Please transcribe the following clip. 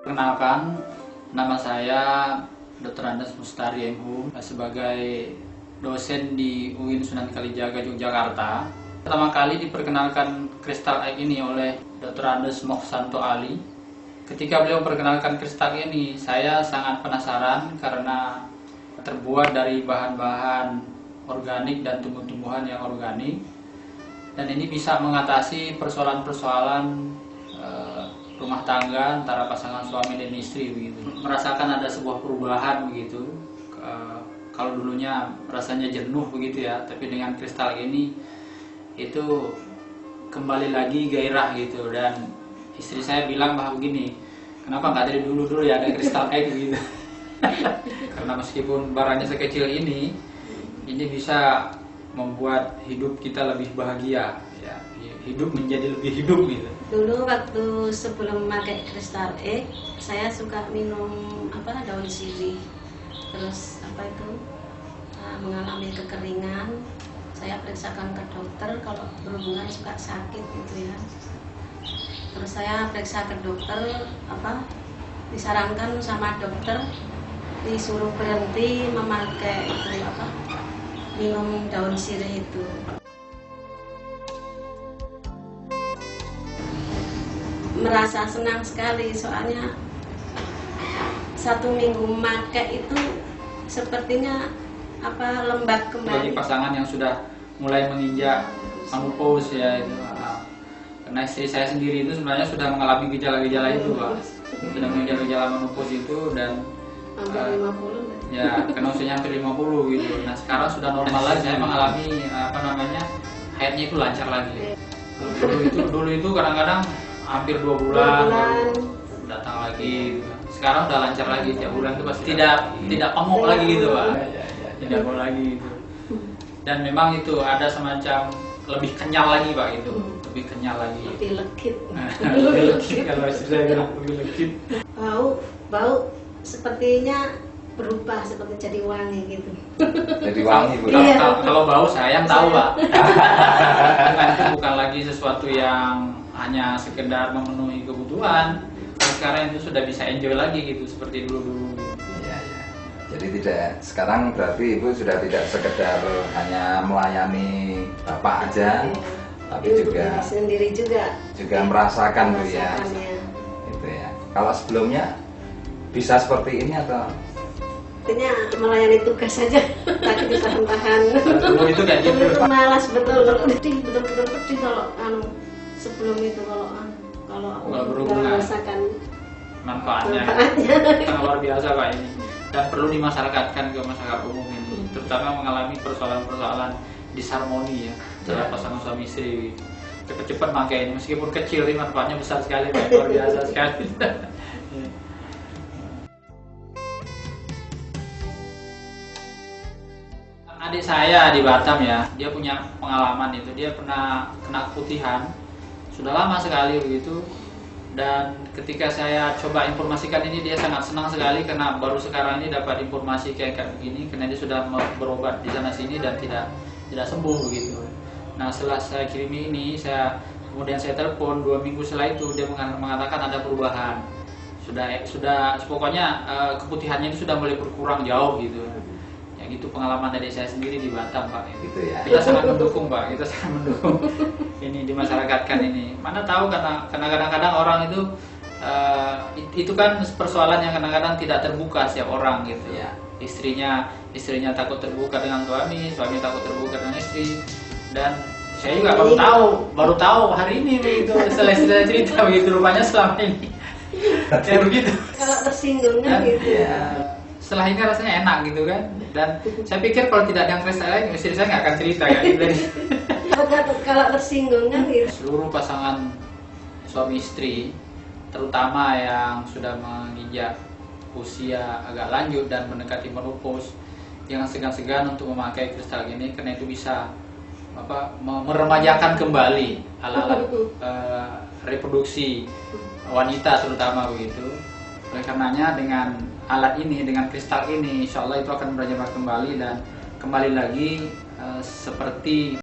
Perkenalkan, nama saya Dr. Andes Mustari MHum sebagai dosen di UIN Sunan Kalijaga, Yogyakarta. Pertama kali diperkenalkan kristal egg ini oleh Dr. Andes Mohsanto Ali. Ketika beliau memperkenalkan kristal ini, saya sangat penasaran karena terbuat dari bahan-bahan organik dan tumbuh-tumbuhan yang organik. Dan ini bisa mengatasi persoalan-persoalan rumah tangga antara pasangan suami dan istri begitu. Merasakan ada sebuah perubahan begitu. Kalau dulunya rasanya jenuh begitu ya, tapi dengan kristal ini itu kembali lagi gairah gitu. Dan istri saya bilang bahwa begini, kenapa nggak dari dulu ya ada kristal egg gitu. Karena meskipun barangnya sekecil ini bisa membuat hidup kita lebih bahagia ya, hidup menjadi lebih hidup gitu. Dulu waktu sebelum memakai kristal egg, saya suka minum daun sirih. Terus mengalami kekeringan. Saya periksakan ke dokter kalau berhubungan suka sakit gitu ya. Terus saya periksa ke dokter, disarankan sama dokter disuruh berhenti memakai minum daun sirih itu. Merasa senang sekali soalnya 1 minggu memakai itu sepertinya lembab kembali. Bagi pasangan yang sudah mulai menginjak menopause ya itu, karena istri saya sendiri itu sebenarnya sudah mengalami gejala-gejala itu Pak, sudah menginjak gejala menopause itu dan hampir 50 ya karena usianya hampir 50 gitu. Nah sekarang sudah normal lagi, saya mengalami haidnya itu lancar lagi. Dulu itu kadang-kadang hampir 2 bulan baru datang lagi. Sekarang udah lancar lagi, tiap bulan itu pasti tidak pamuk lagi gitu Pak. Tidak pamuk lagi gitu. Dan memang itu ada semacam lebih kenyal lagi Pak itu, lebih kenyal lagi. Lebih legit. Lebih legit kalau saya bilang lebih legit. Bau sepertinya berubah seperti jadi wangi gitu. Jadi wangi Bu. Iya. Kalau bau saya yang tahu Pak. Itu bukan lagi sesuatu yang hanya sekedar memenuhi kebutuhan. Sekarang itu sudah bisa enjoy lagi gitu seperti dulu. Iya. Jadi sekarang berarti Ibu sudah tidak sekedar hanya melayani Bapak aja, tapi juga sendiri juga merasakan Bu ya. Itu ya. Kalau sebelumnya bisa seperti ini atau artinya melayani tugas saja, tapi ditahan-tahan. Dulu itu kayak gitu. Dulu itu malas betul-betul pedih kalau sebelum itu kalau berhubungan merasakan manfaatnya. Sangat luar biasa Pak ini, dan perlu dimasyarakatkan ke masyarakat umum ini, terutama mengalami persoalan-persoalan disharmoni ya antara pasangan suami istri. Cepat-cepat pakai ini, meskipun kecil ini manfaatnya besar sekali Pak, luar biasa sekali. Adik saya di Batam ya, dia punya pengalaman itu, dia pernah kena keputihan, sudah lama sekali begitu. Dan ketika saya coba informasikan ini, dia sangat senang sekali karena baru sekarang ini dapat informasi kayak begini, karena dia sudah berobat di sana sini dan tidak sembuh begitu. Nah setelah saya kirimi ini, kemudian saya telepon 2 minggu setelah itu, dia mengatakan ada perubahan, sudah pokoknya keputihannya itu sudah mulai berkurang jauh gitu. Gitu pengalaman dari saya sendiri di Batam Pak. gitu ya. Kita sangat mendukung Pak, kita sangat mendukung ini dimasyarakatkan ini. Mana tahu karena kadang-kadang orang itu kan persoalan yang kadang-kadang tidak terbuka setiap orang gitu ya. Istrinya takut terbuka dengan suami takut terbuka dengan istri. Dan saya juga baru tahu hari ini begitu, setelah cerita begitu, rupanya selama ini kayak begitu. Kalau tersinggung kan gitu Ya. Setelah ini rasanya enak gitu kan, dan saya pikir kalau tidak ada yang kristal lain, istri saya nggak akan cerita ya. Kalau tersinggung kan gitu. Seluruh pasangan suami istri, terutama yang sudah menginjak usia agak lanjut dan mendekati menopause, jangan segan-segan untuk memakai kristal ini, karena itu bisa meremajakan kembali alat-alat reproduksi wanita terutama begitu. Oleh karenanya dengan alat ini, dengan kristal ini, insya Allah itu akan berjalan kembali dan kembali lagi seperti